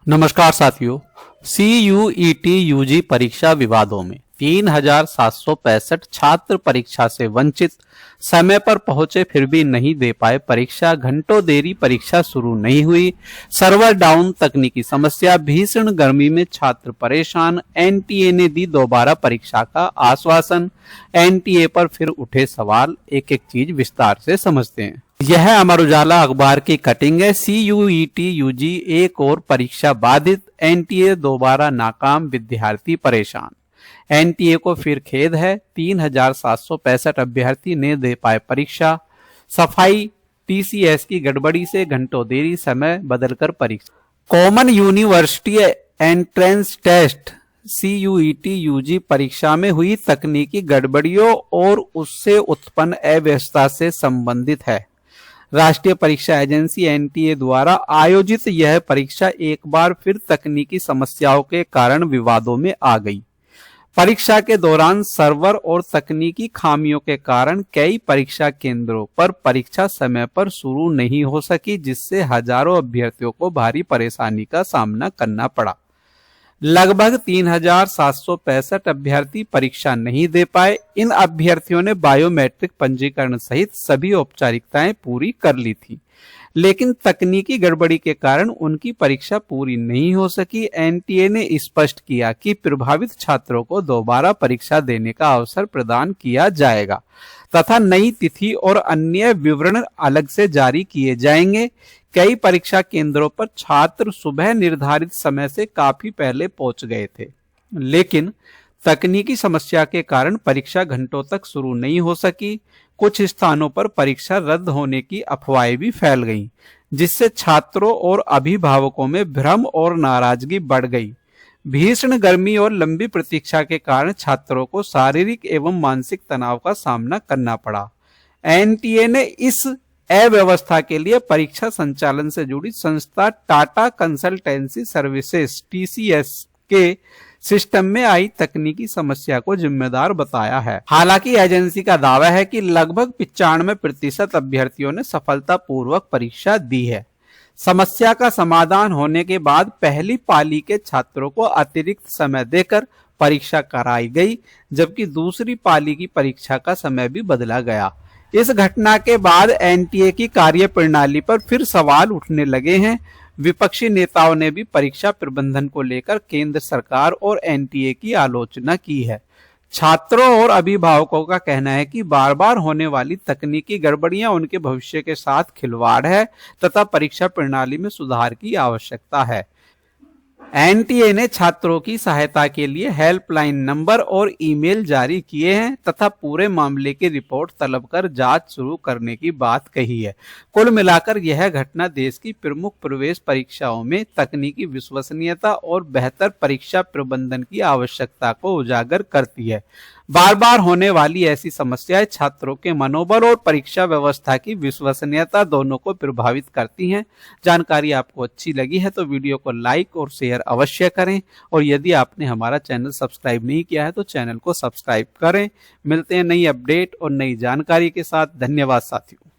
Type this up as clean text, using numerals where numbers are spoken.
नमस्कार साथियों। CUET UG परीक्षा विवादों में 3765 छात्र परीक्षा से वंचित, समय पर पहुंचे फिर भी नहीं दे पाए परीक्षा, घंटों देरी, परीक्षा शुरू नहीं हुई, सर्वर डाउन, तकनीकी समस्या, भीषण गर्मी में छात्र परेशान, एनटीए ने दी दोबारा परीक्षा का आश्वासन, एनटीए पर फिर उठे सवाल। एक एक चीज विस्तार से समझते हैं। यह अमर उजाला अखबार की कटिंग है। CUET यूजी एक और परीक्षा बाधित, एनटीए दोबारा नाकाम, विद्यार्थी परेशान। एनटीए को फिर खेद है, 3765 अभ्यर्थी ने दे पाए परीक्षा। सफाई, टीसीएस की गड़बड़ी से घंटों देरी, समय बदलकर परीक्षा। Common university entrance test CUET UG परीक्षा में हुई तकनीकी गड़बड़ियों और उससे उत्पन्न अव्यवस्था से संबंधित है। राष्ट्रीय परीक्षा एजेंसी एनटीए द्वारा आयोजित यह परीक्षा एक बार फिर तकनीकी समस्याओं के कारण विवादों में आ गई। परीक्षा के दौरान सर्वर और तकनीकी खामियों के कारण कई परीक्षा केंद्रों पर परीक्षा समय पर शुरू नहीं हो सकी, जिससे हजारों अभ्यर्थियों को भारी परेशानी का सामना करना पड़ा। लगभग 3765 अभ्यर्थी परीक्षा नहीं दे पाए। इन अभ्यर्थियों ने बायोमेट्रिक पंजीकरण सहित सभी औपचारिकताएं पूरी कर ली थी, लेकिन तकनीकी गड़बड़ी के कारण उनकी परीक्षा पूरी नहीं हो सकी। एनटीए ने स्पष्ट किया कि प्रभावित छात्रों को दोबारा परीक्षा देने का अवसर प्रदान किया जाएगा तथा नई तिथि और अन्य विवरण अलग से जारी किए जाएंगे। कई परीक्षा केंद्रों पर छात्र सुबह निर्धारित समय से काफी पहले पहुंच गए थे, लेकिन तकनीकी समस्या के कारण परीक्षा घंटों तक शुरू नहीं हो सकी। कुछ स्थानों पर परीक्षा रद्द होने की अफवाहें भी फैल गईं, जिससे छात्रों और अभिभावकों में भ्रम और नाराजगी बढ़ गई। भीषण गर्मी और लंबी प्रतीक्षा के कारण छात्रों को शारीरिक एवं मानसिक तनाव का सामना करना पड़ा। एनटीए ने इस अव्यवस्था के लिए परीक्षा संचालन से जुड़ी संस्था टाटा कंसल्टेंसी सर्विसेज TCS के सिस्टम में आई तकनीकी समस्या को जिम्मेदार बताया है। हालांकि एजेंसी का दावा है कि लगभग 95% अभ्यर्थियों ने सफलतापूर्वक परीक्षा दी है। समस्या का समाधान होने के बाद पहली पाली के छात्रों को अतिरिक्त समय देकर परीक्षा कराई गई, जबकि दूसरी पाली की परीक्षा का समय भी बदला गया। इस घटना के बाद एनटीए की कार्यप्रणाली पर फिर सवाल उठने लगे हैं। विपक्षी नेताओं ने भी परीक्षा प्रबंधन को लेकर केंद्र सरकार और एनटीए की आलोचना की है। छात्रों और अभिभावकों का कहना है कि बार बार होने वाली तकनीकी गड़बड़ियां उनके भविष्य के साथ खिलवाड़ है तथा परीक्षा प्रणाली में सुधार की आवश्यकता है। एनटीए ने छात्रों की सहायता के लिए हेल्पलाइन नंबर और ईमेल जारी किए हैं तथा पूरे मामले की रिपोर्ट तलब कर जांच शुरू करने की बात कही है। कुल मिलाकर यह घटना देश की प्रमुख प्रवेश परीक्षाओं में तकनीकी विश्वसनीयता और बेहतर परीक्षा प्रबंधन की आवश्यकता को उजागर करती है। बार बार होने वाली ऐसी समस्याएं छात्रों के मनोबल और परीक्षा व्यवस्था की विश्वसनीयता दोनों को प्रभावित करती हैं। जानकारी आपको अच्छी लगी है तो वीडियो को लाइक और शेयर अवश्य करें, और यदि आपने हमारा चैनल सब्सक्राइब नहीं किया है तो चैनल को सब्सक्राइब करें। मिलते हैं नई अपडेट और नई जानकारी के साथ। धन्यवाद साथियों।